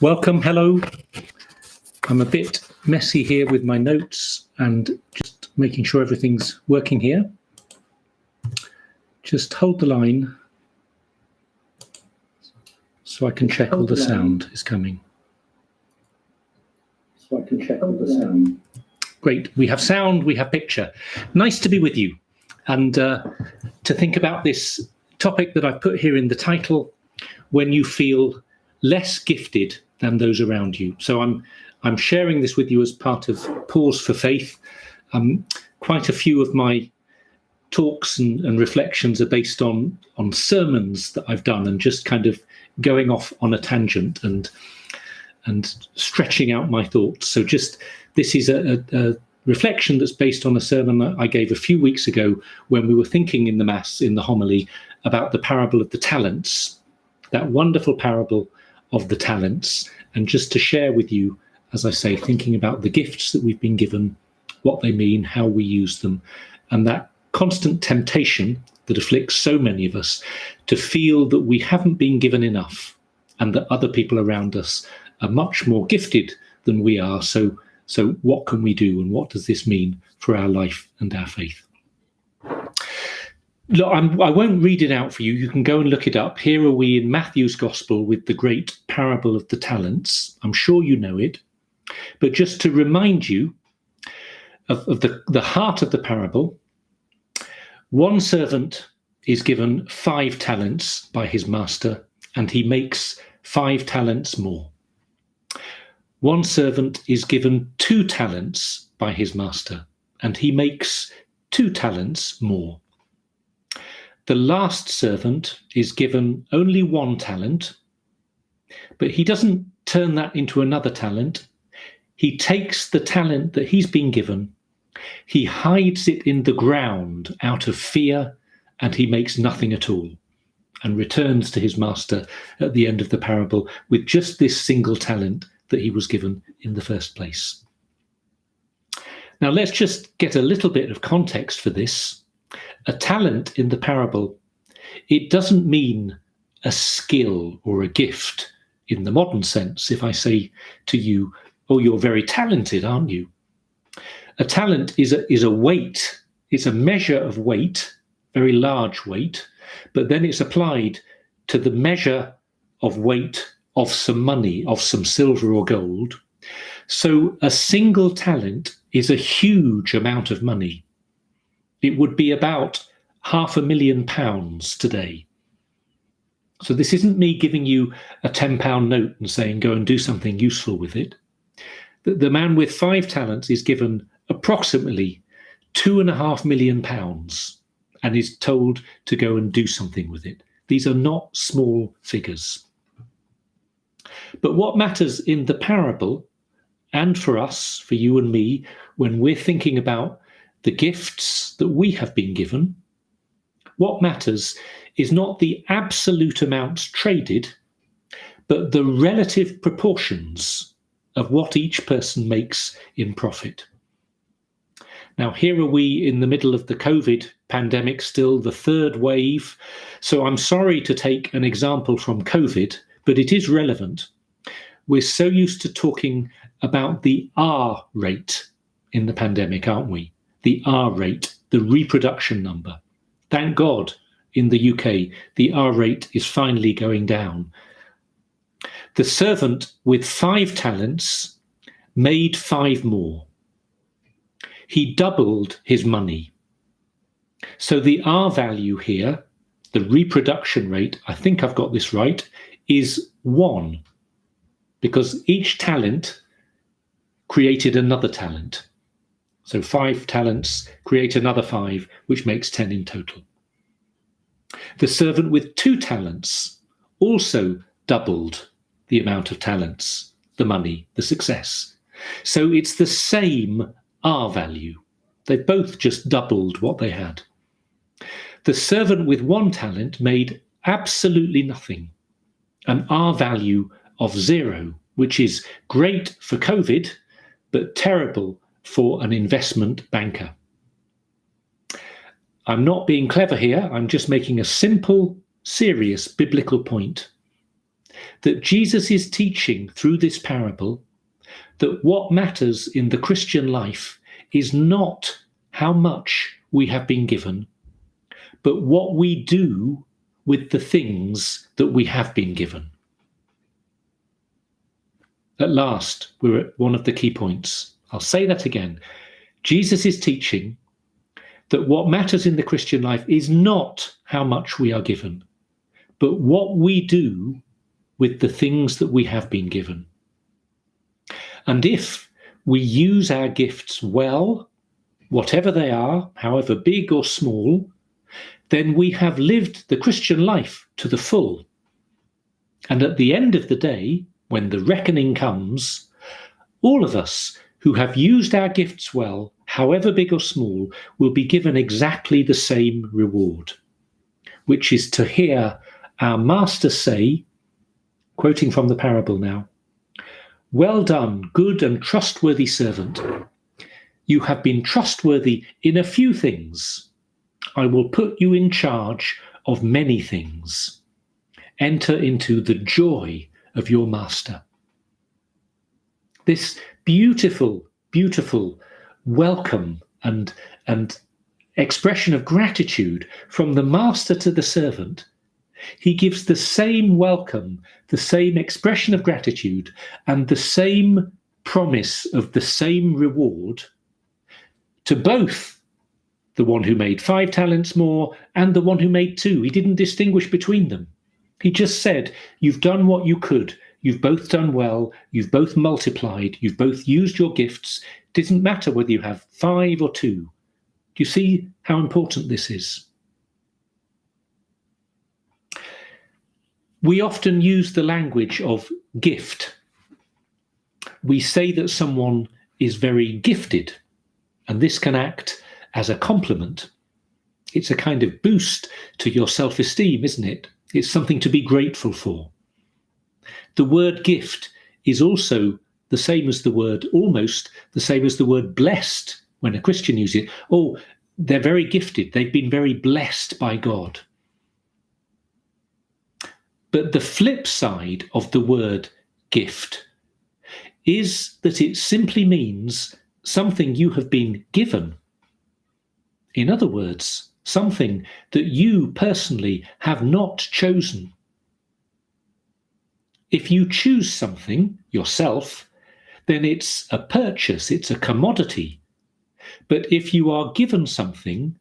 Welcome, hello. I'm a bit messy here with my notes and just making sure everything's working here. Just hold the line so I can check all the sound is coming. Great, we have sound, we have picture. Nice to be with you and to think about this topic that I put here in the title, when you feel less gifted than those around you. So I'm sharing this with you as part of Pause for Faith. Quite a few of my talks and reflections are based on sermons that I've done and just kind of going off on a tangent and stretching out my thoughts. So this is a reflection that's based on a sermon that I gave a few weeks ago when we were thinking in the Mass, in the homily, about the parable of the talents, that wonderful parable of the talents, and just to share with you, as I say, thinking about the gifts that we've been given, what they mean, how we use them, and that constant temptation that afflicts so many of us to feel that we haven't been given enough and that other people around us are much more gifted than we are. So what can we do, and what does this mean for our life and our faith? Look, I won't read it out for you. You can go and look it up. Here are we in Matthew's Gospel with the great parable of the talents. I'm sure you know it. But just to remind you of the heart of the parable, one servant is given 5 talents by his master, and he makes 5 talents more. One servant is given 2 talents by his master, and he makes 2 talents more. The last servant is given only 1 talent, but he doesn't turn that into another talent. He takes the talent that he's been given, he hides it in the ground out of fear, and he makes nothing at all, and returns to his master at the end of the parable with just this single talent that he was given in the first place. Now let's just get a little bit of context for this. A talent in the parable, it doesn't mean a skill or a gift in the modern sense. If I say to you, oh, you're very talented, aren't you? A talent is a weight. It's a measure of weight, very large weight, but then it's applied to the measure of weight of some money, of some silver or gold. So a single talent is a huge amount of money. It would be about £500,000 today. So this isn't me giving you a £10 note and saying, go and do something useful with it. The man with 5 talents is given approximately £2.5 million and is told to go and do something with it. These are not small figures. But what matters in the parable, and for us, for you and me, when we're thinking about the gifts that we have been given, what matters is not the absolute amounts traded, but the relative proportions of what each person makes in profit. Now, here are we in the middle of the COVID pandemic, still the 3rd wave. So I'm sorry to take an example from COVID, but it is relevant. We're so used to talking about the R rate in the pandemic, aren't we? The R rate, the reproduction number. Thank God in the UK, the R rate is finally going down. The servant with 5 talents made 5 more. He doubled his money. So the R value here, the reproduction rate, I think I've got this right, is 1, because each talent created another talent. So 5 talents create another 5, which makes 10 in total. The servant with 2 talents also doubled the amount of talents, the money, the success. So it's the same R value. They both just doubled what they had. The servant with 1 talent made absolutely nothing, an R value of 0, which is great for COVID, but terrible for an investment banker. I'm not being clever here. I'm just making a simple, serious biblical point. that Jesus is teaching through this parable that what matters in the Christian life is not how much we have been given, but what we do with the things that we have been given. At last, we're at one of the key points. I'll say that again. Jesus is teaching that what matters in the Christian life is not how much we are given, but what we do with the things that we have been given. And if we use our gifts well, whatever they are, however big or small, then we have lived the Christian life to the full. And at the end of the day, when the reckoning comes, all of us who have used our gifts well, however big or small, will be given exactly the same reward, which is to hear our master say, quoting from the parable now, "Well done, good and trustworthy servant. You have been trustworthy in a few things. I will put you in charge of many things. Enter into the joy of your master." This beautiful, beautiful welcome and expression of gratitude from the master to the servant. He gives the same welcome, the same expression of gratitude, and the same promise of the same reward to both the one who made 5 talents more and the one who made 2. He didn't distinguish between them. He just said, you've done what you could. You've both done well. You've both multiplied. You've both used your gifts. It doesn't matter whether you have 5 or 2. Do you see how important this is? We often use the language of gift. We say that someone is very gifted, and this can act as a compliment. It's a kind of boost to your self-esteem, isn't it? It's something to be grateful for. The word gift is also the same as the word, almost the same as the word blessed when a Christian uses it. Oh, they're very gifted. They've been very blessed by God. But the flip side of the word gift is that it simply means something you have been given. In other words, something that you personally have not chosen. If you choose something yourself, then it's a purchase, it's a commodity. But if you are given something,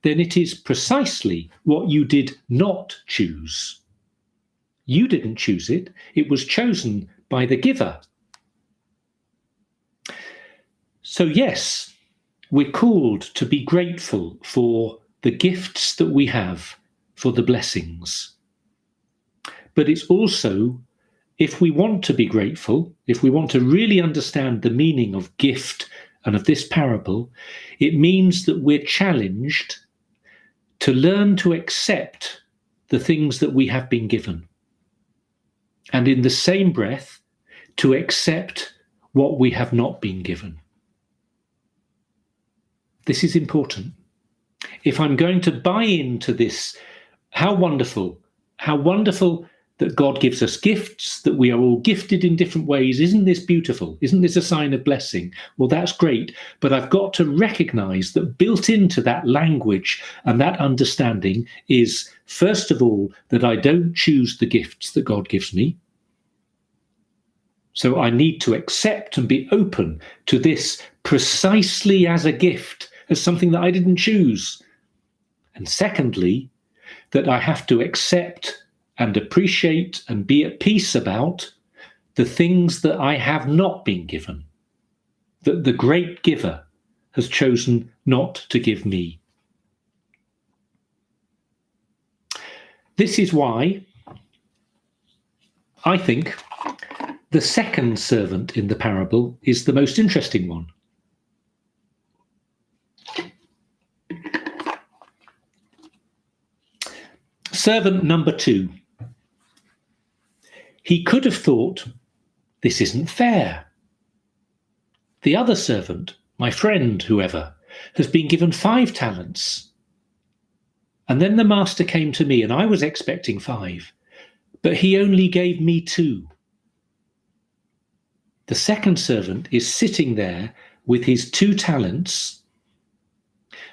then it is precisely what you did not choose. You didn't choose it, it was chosen by the giver. So yes, we're called to be grateful for the gifts that we have, for the blessings. But it's also, if we want to be grateful, if we want to really understand the meaning of gift and of this parable, it means that we're challenged to learn to accept the things that we have been given. And in the same breath, to accept what we have not been given. This is important. If I'm going to buy into this, how wonderful that God gives us gifts, that we are all gifted in different ways. Isn't this beautiful? Isn't this a sign of blessing? Well, that's great. But I've got to recognize that built into that language and that understanding is, first of all, that I don't choose the gifts that God gives me. So I need to accept and be open to this precisely as a gift, as something that I didn't choose. And secondly, that I have to accept and appreciate and be at peace about the things that I have not been given, that the great giver has chosen not to give me. This is why I think the second servant in the parable is the most interesting one. Servant number 2. He could have thought, this isn't fair. The other servant, my friend, whoever, has been given 5 talents. And then the master came to me and I was expecting 5. but he only gave me 2. The second servant is sitting there with his 2 talents.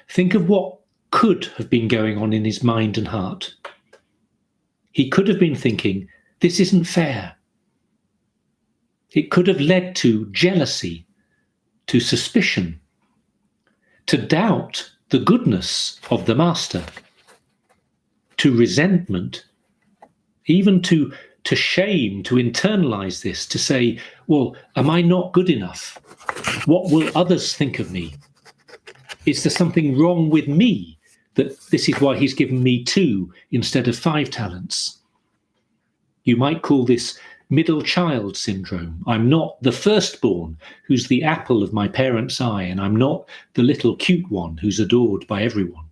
Think of what could have been going on in his mind and heart. He could have been thinking, this isn't fair. It could have led to jealousy, to suspicion, to doubt the goodness of the master, to resentment, even to shame, to internalize this, to say, well, am I not good enough? What will others think of me? Is there something wrong with me that this is why he's given me 2 instead of 5 talents? You might call this middle child syndrome. I'm not the firstborn who's the apple of my parents' eye, and I'm not the little cute one who's adored by everyone.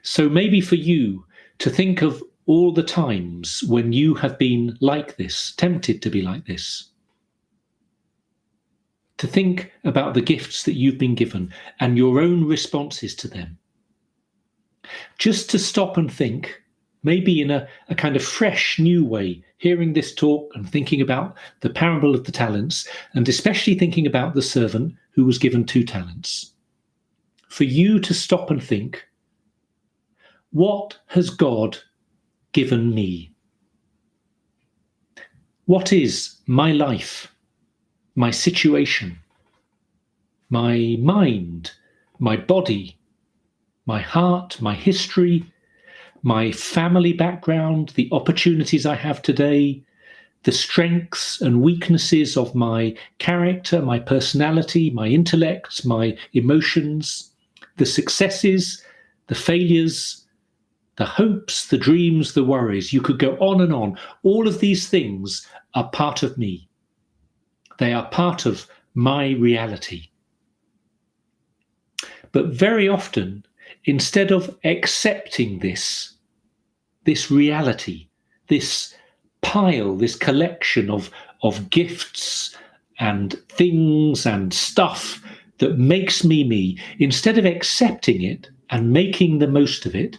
So maybe for you to think of all the times when you have been like this, tempted to be like this, to think about the gifts that you've been given and your own responses to them. Just to stop and think, maybe in a kind of fresh, new way, hearing this talk and thinking about the parable of the talents, and especially thinking about the servant who was given 2 talents. For you to stop and think, what has God given me? What is my life, my situation, my mind, my body, my heart, my history, my family background, the opportunities I have today, the strengths and weaknesses of my character, my personality, my intellect, my emotions, the successes, the failures, the hopes, the dreams, the worries. You could go on and on. All of these things are part of me. They are part of my reality. But very often, instead of accepting this reality, this pile, this collection of gifts and things and stuff that makes me me, instead of accepting it and making the most of it,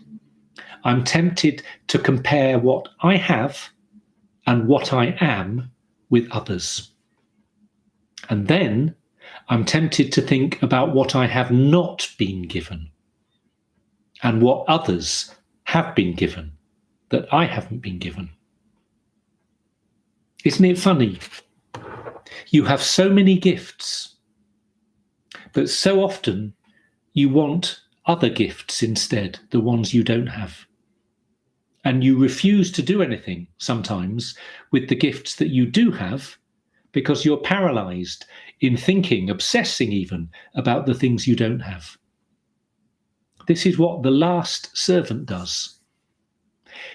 I'm tempted to compare what I have and what I am with others. And then I'm tempted to think about what I have not been given and what others have been given that I haven't been given. Isn't it funny? You have so many gifts, but so often you want other gifts instead, the ones you don't have. And you refuse to do anything sometimes with the gifts that you do have because you're paralyzed in thinking, obsessing even about the things you don't have. This is what the last servant does.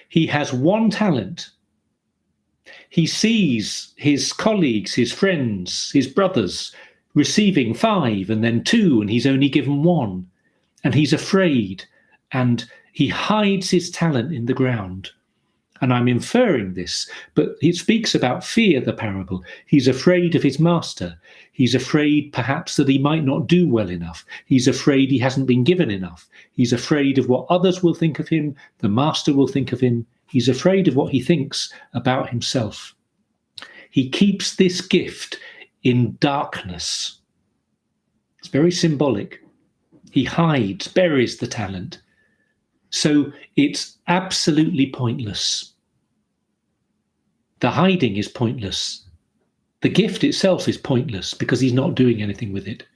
He has 1 talent. He sees his colleagues, his friends, his brothers receiving 5 and then 2, and he's only given 1. And he's afraid, and he hides his talent in the ground. And I'm inferring this, but it speaks about fear, the parable. He's afraid of his master. He's afraid perhaps that he might not do well enough. He's afraid he hasn't been given enough. He's afraid of what others will think of him, the master will think of him. He's afraid of what he thinks about himself. He keeps this gift in darkness. It's very symbolic. He hides, buries the talent. So it's absolutely pointless. The hiding is pointless. The gift itself is pointless because he's not doing anything with it.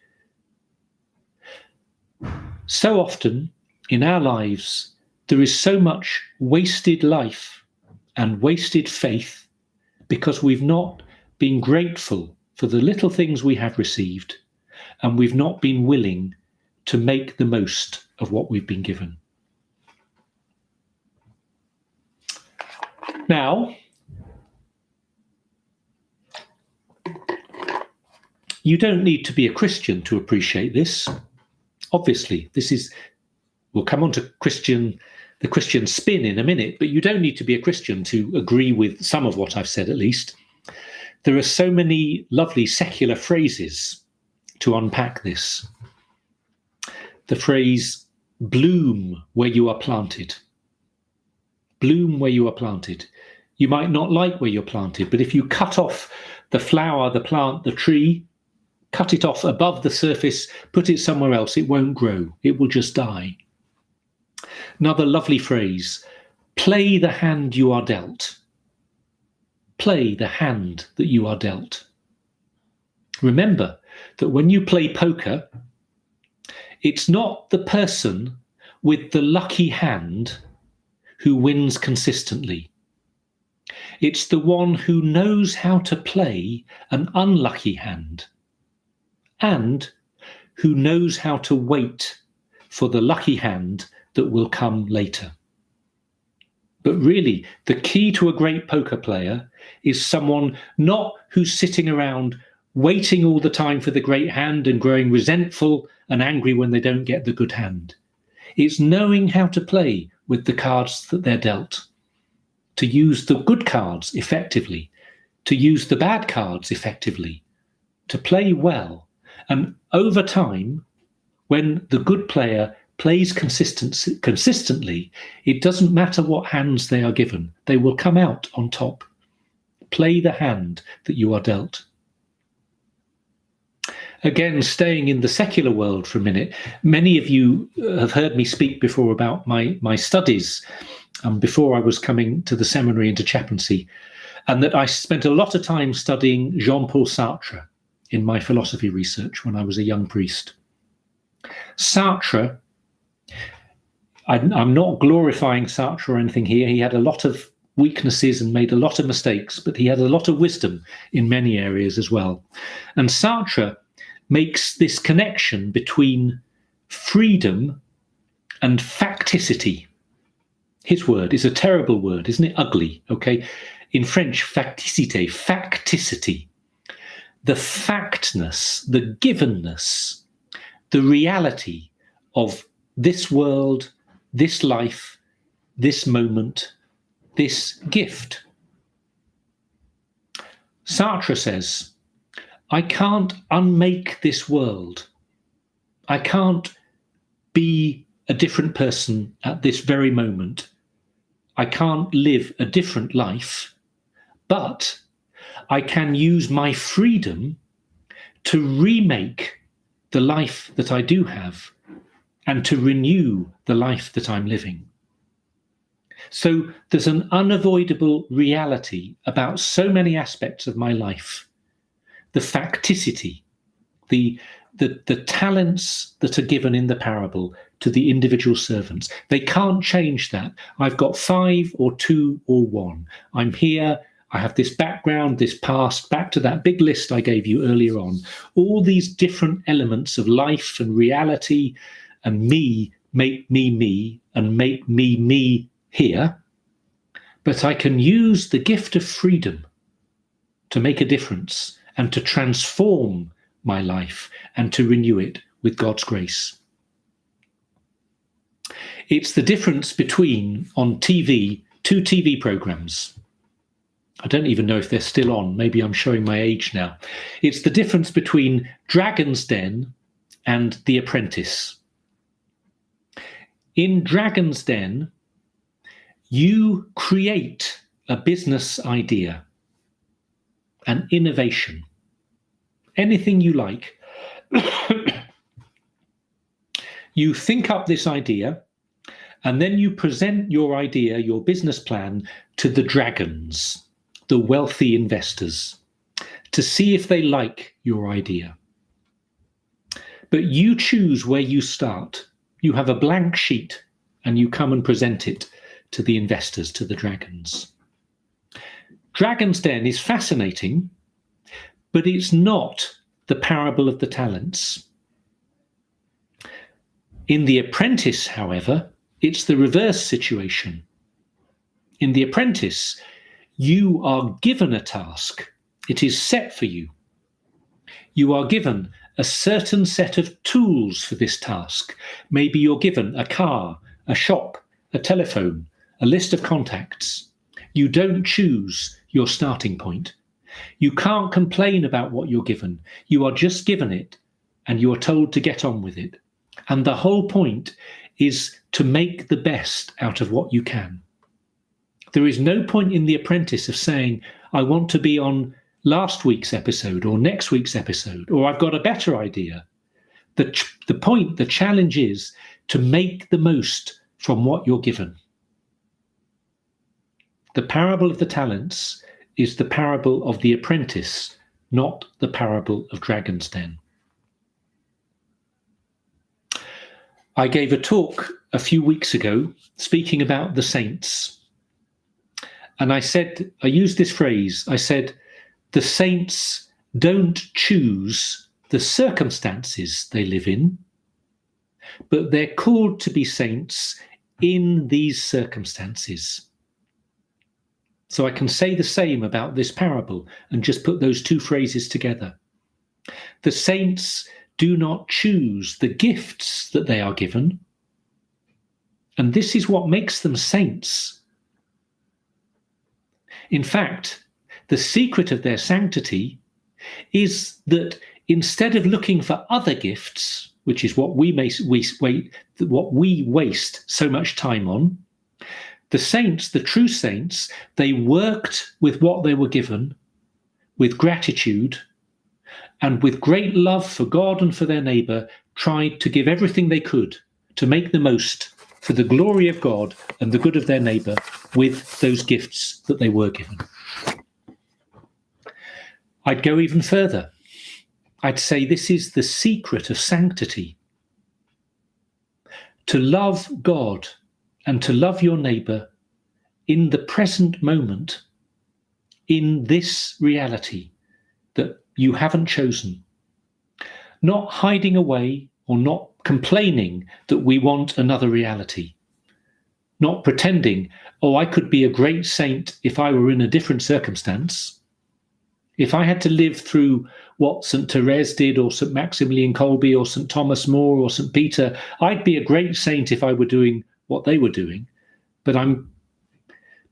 So often in our lives, there is so much wasted life and wasted faith because we've not been grateful for the little things we have received, and we've not been willing to make the most of what we've been given. Now, you don't need to be a Christian to appreciate this. Obviously, we'll come on to the Christian spin in a minute, but you don't need to be a Christian to agree with some of what I've said, at least. There are so many lovely secular phrases to unpack this. The phrase, bloom where you are planted. bloom where you are planted. You might not like where you're planted, but if you cut off the flower, the plant, the tree, cut it off above the surface, put it somewhere else, it won't grow. It will just die. Another lovely phrase, play the hand you are dealt. Play the hand that you are dealt. Remember that when you play poker, it's not the person with the lucky hand who wins consistently. It's the one who knows how to play an unlucky hand and who knows how to wait for the lucky hand that will come later. But really, the key to a great poker player is someone not who's sitting around waiting all the time for the great hand and growing resentful and angry when they don't get the good hand. It's knowing how to play with the cards that they're dealt, to use the good cards effectively, to use the bad cards effectively, to play well. And over time, when the good player plays consistently, it doesn't matter what hands they are given, they will come out on top. Play the hand that you are dealt. Again, staying in the secular world for a minute, many of you have heard me speak before about my studies before I was coming to the seminary into chaplaincy, and that I spent a lot of time studying Jean-Paul Sartre in my philosophy research when I was a young priest. Sartre, I'm not glorifying Sartre or anything here. He had a lot of weaknesses and made a lot of mistakes, but he had a lot of wisdom in many areas as well. And Sartre makes this connection between freedom and facticity. His word is a terrible word, isn't it? Ugly, okay? In French, facticity. The factness, the givenness, the reality of this world, this life, this moment, this gift. Sartre says, I can't unmake this world. I can't be a different person at this very moment. I can't live a different life, but I can use my freedom to remake the life that I do have and to renew the life that I'm living. So there's an unavoidable reality about so many aspects of my life. The facticity, the talents that are given in the parable to the individual servants. They can't change that. I've got 5 or 2 or 1. I'm here. I have this background, this past, back to that big list I gave you earlier on. All these different elements of life and reality and me make me and make me here. But I can use the gift of freedom to make a difference and to transform my life and to renew it with God's grace. It's the difference between, on TV, 2 TV programs. I don't even know if they're still on. Maybe I'm showing my age now. It's the difference between Dragon's Den and The Apprentice. In Dragon's Den, you create a business idea, an innovation, anything you like. You think up this idea, and then you present your idea, your business plan, to the dragons, the wealthy investors, to see if they like your idea. But you choose where you start. You have a blank sheet, and you come and present it to the investors, to the dragons. Dragon's Den is fascinating, but it's not the parable of the talents. In The Apprentice, however, it's the reverse situation. In The Apprentice, you are given a task. It is set for you. You are given a certain set of tools for this task. Maybe you're given a car, a shop, a telephone, a list of contacts. You don't choose your starting point. You can't complain about what you're given. You are just given it, and you are told to get on with it. And the whole point is to make the best out of what you can. There is no point in The Apprentice of saying, I want to be on last week's episode or next week's episode, or I've got a better idea. The challenge is to make the most from what you're given. The parable of the talents is the parable of the apprentice, not the parable of Dragon's Den. I gave a talk a few weeks ago speaking about the saints. And I used this phrase, I said, the saints don't choose the circumstances they live in, but they're called to be saints in these circumstances. So I can say the same about this parable and just put those two phrases together. The saints do not choose the gifts that they are given, and this is what makes them saints. In fact, the secret of their sanctity is that instead of looking for other gifts, which is what we waste so much time on, the saints, the true saints, they worked with what they were given, with gratitude, and with great love for God and for their neighbour, tried to give everything they could to make the most for the glory of God and the good of their neighbour with those gifts that they were given. I'd go even further. I'd say this is the secret of sanctity. To love God and to love your neighbour in the present moment, in this reality that you haven't chosen, not hiding away or not complaining that we want another reality, not pretending, oh, I could be a great saint if I were in a different circumstance. If I had to live through what St. Therese did, or St. Maximilian Kolbe, or St. Thomas More, or St. Peter, I'd be a great saint if I were doing what they were doing. But I'm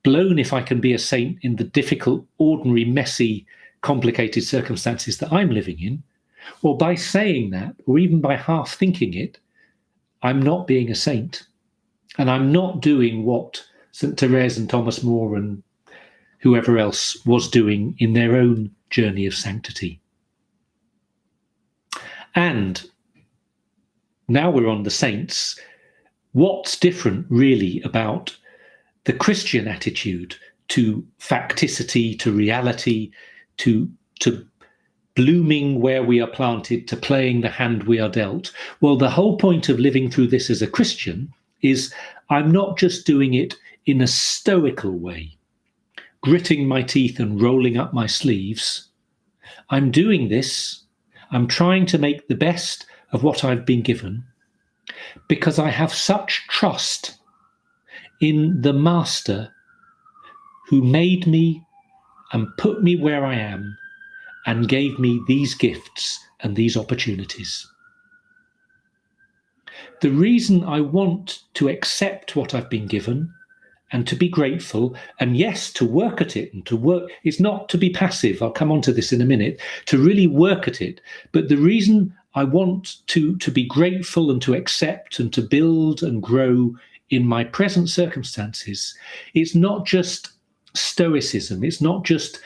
blown if I can be a saint in the difficult, ordinary, messy, complicated circumstances that I'm living in. Or by saying that, or even by half thinking it, I'm not being a saint. And I'm not doing what St. Therese and Thomas More and whoever else was doing in their own journey of sanctity. And now we're on the saints. What's different really about the Christian attitude to facticity, to reality, to blooming where we are planted, to playing the hand we are dealt? Well, the whole point of living through this as a Christian is I'm not just doing it in a stoical way, gritting my teeth and rolling up my sleeves. I'm doing this, I'm trying to make the best of what I've been given, because I have such trust in the Master who made me and put me where I am and gave me these gifts and these opportunities. The reason I want to accept what I've been given and to be grateful, and yes, to work at it, and to work, it's not to be passive, I'll come on to this in a minute, to really work at it. But the reason I want to be grateful and to accept and to build and grow in my present circumstances, it's not just stoicism, it's not just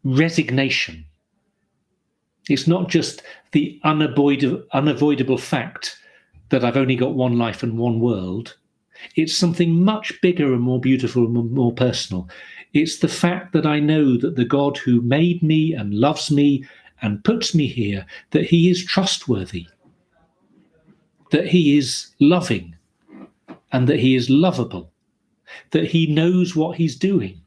resignation. It's not just the unavoidable fact that I've only got one life and one world. It's something much bigger and more beautiful and more personal. It's the fact that I know that the God who made me and loves me and puts me here, that he is trustworthy, that he is loving, and that he is lovable, that he knows what he's doing,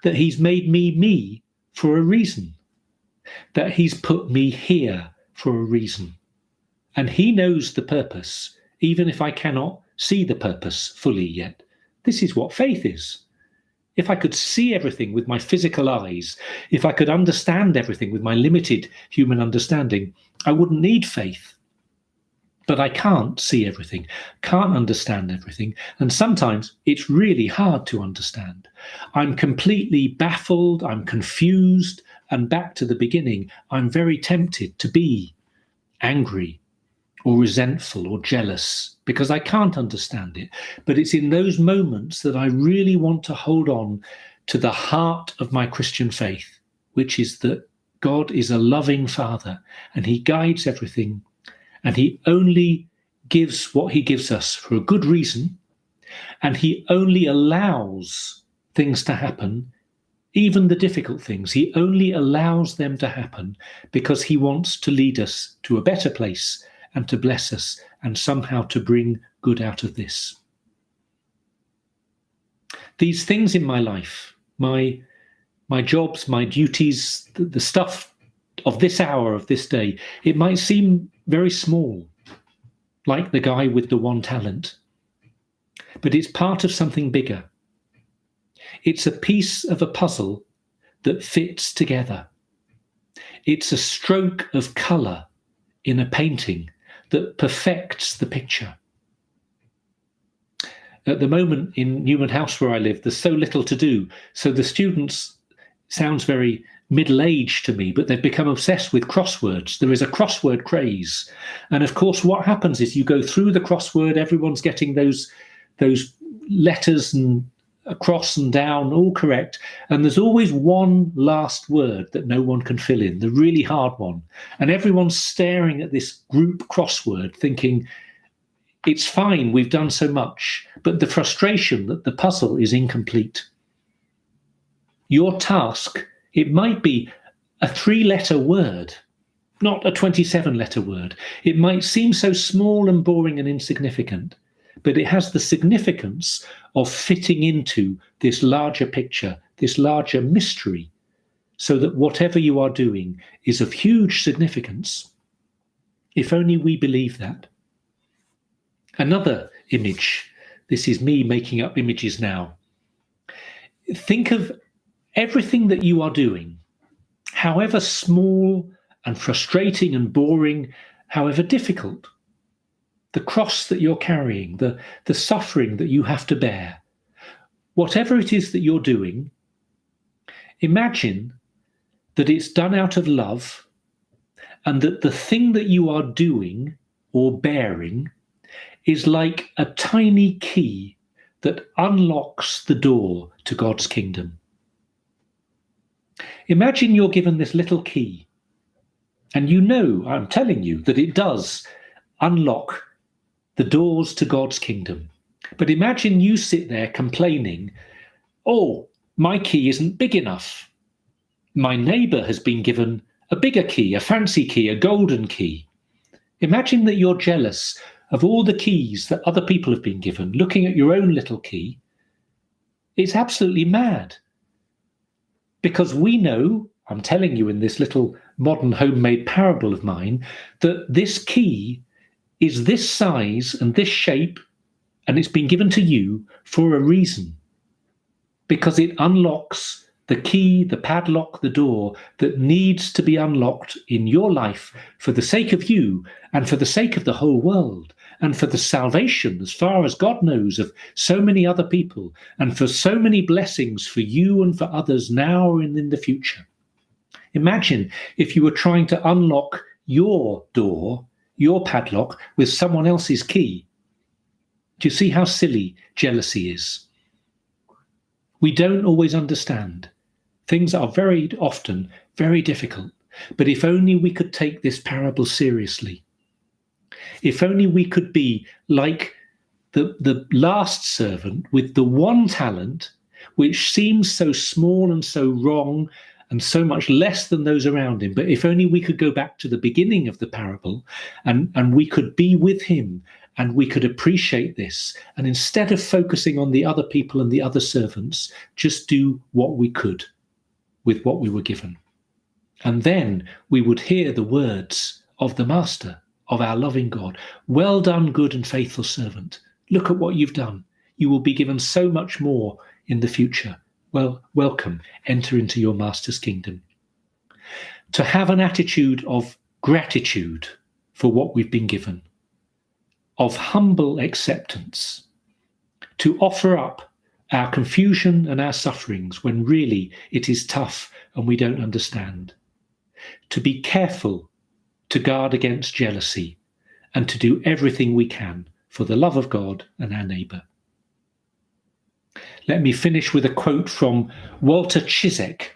that he's made me for a reason, that he's put me here for a reason. And he knows the purpose, even if I cannot see the purpose fully yet. This is what faith is. If I could see everything with my physical eyes, if I could understand everything with my limited human understanding, I wouldn't need faith. But I can't see everything, can't understand everything, and sometimes it's really hard to understand. I'm completely baffled, I'm confused, and back to the beginning, I'm very tempted to be angry or resentful or jealous because I can't understand it. But it's in those moments that I really want to hold on to the heart of my Christian faith, which is that God is a loving Father and he guides everything, and he only gives what he gives us for a good reason, and he only allows things to happen, even the difficult things. He only allows them to happen because he wants to lead us to a better place and to bless us and somehow to bring good out of this. These things in my life, my jobs, my duties, the stuff of this hour, of this day, it might seem very small, like the guy with the 1 talent, but it's part of something bigger. It's a piece of a puzzle that fits together. It's a stroke of colour in a painting that perfects the picture. At the moment in Newman House where I live, there's so little to do. So the students, sounds very middle-aged to me, but they've become obsessed with crosswords. There is a crossword craze. And of course, what happens is you go through the crossword, everyone's getting those letters and across and down, all correct. And there's always one last word that no one can fill in, the really hard one. And everyone's staring at this group crossword thinking, it's fine, we've done so much, but the frustration that the puzzle is incomplete. Your task, it might be a 3-letter word, not a 27-letter word. It might seem so small and boring and insignificant, but it has the significance of fitting into this larger picture, this larger mystery, so that whatever you are doing is of huge significance. If only we believe that. Another image, this is me making up images now. Think of everything that you are doing, however small and frustrating and boring, however difficult, the cross that you're carrying, the suffering that you have to bear, whatever it is that you're doing, imagine that it's done out of love and that the thing that you are doing or bearing is like a tiny key that unlocks the door to God's kingdom. Imagine you're given this little key, and you know, I'm telling you, that it does unlock the doors to God's kingdom. But imagine you sit there complaining, oh, my key isn't big enough. My neighbour has been given a bigger key, a fancy key, a golden key. Imagine that you're jealous of all the keys that other people have been given, looking at your own little key. It's absolutely mad. Because we know, I'm telling you in this little modern homemade parable of mine, that this key is this size and this shape, and it's been given to you for a reason. Because it unlocks the key, the padlock, the door that needs to be unlocked in your life for the sake of you and for the sake of the whole world and for the salvation, as far as God knows, of so many other people and for so many blessings for you and for others now and in the future. Imagine if you were trying to unlock your door, your padlock, with someone else's key. Do you see how silly jealousy is? We don't always understand. Things are very often very difficult. But if only we could take this parable seriously. If only we could be like the last servant with the 1 talent, which seems so small and so wrong and so much less than those around him. But if only we could go back to the beginning of the parable and we could be with him and we could appreciate this. And instead of focusing on the other people and the other servants, just do what we could with what we were given. And then we would hear the words of the Master, of our loving God. Well done, good and faithful servant. Look at what you've done. You will be given so much more in the future. Well, welcome. Enter into your Master's kingdom. To have an attitude of gratitude for what we've been given, of humble acceptance, to offer up our confusion and our sufferings when really it is tough and we don't understand, to be careful to guard against jealousy and to do everything we can for the love of God and our neighbour. Let me finish with a quote from Walter Cizek,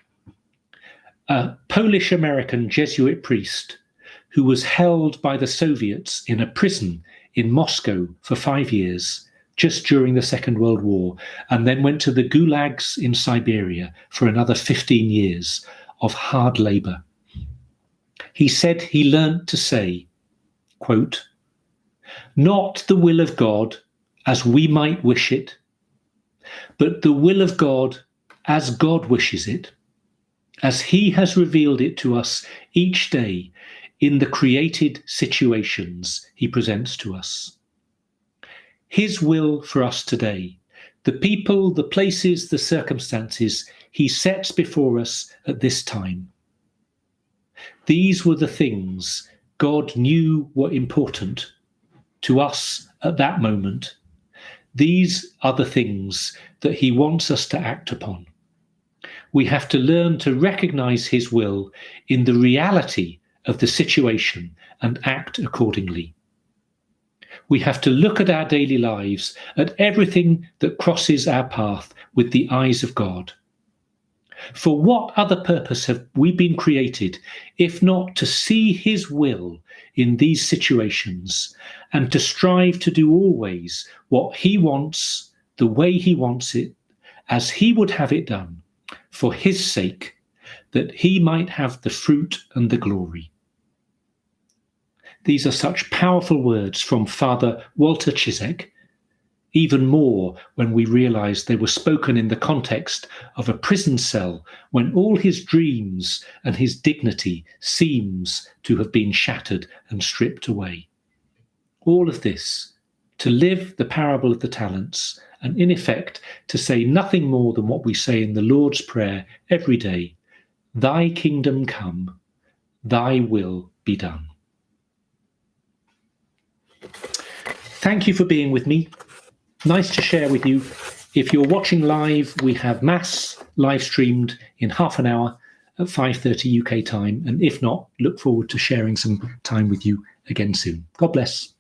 a Polish-American Jesuit priest who was held by the Soviets in a prison in Moscow for 5 years, just during the Second World War, and then went to the gulags in Siberia for another 15 years of hard labour. He said he learnt to say, quote, "Not the will of God as we might wish it, but the will of God as God wishes it, as he has revealed it to us each day in the created situations he presents to us. His will for us today, the people, the places, the circumstances he sets before us at this time. These were the things God knew were important to us at that moment. These are the things that he wants us to act upon. We have to learn to recognize his will in the reality of the situation and act accordingly. We have to look at our daily lives, at everything that crosses our path with the eyes of God. For what other purpose have we been created if not to see his will in these situations and to strive to do always what he wants, the way he wants it, as he would have it done, for his sake, that he might have the fruit and the glory." These are such powerful words from Father Walter Cizek, even more when we realize they were spoken in the context of a prison cell when all his dreams and his dignity seems to have been shattered and stripped away. All of this to live the parable of the talents and in effect to say nothing more than what we say in the Lord's Prayer every day: "Thy kingdom come, thy will be done." Thank you for being with me. Nice to share with you. If you're watching live, we have Mass live streamed in half an hour at 5:30 UK time. And if not, look forward to sharing some time with you again soon. God bless.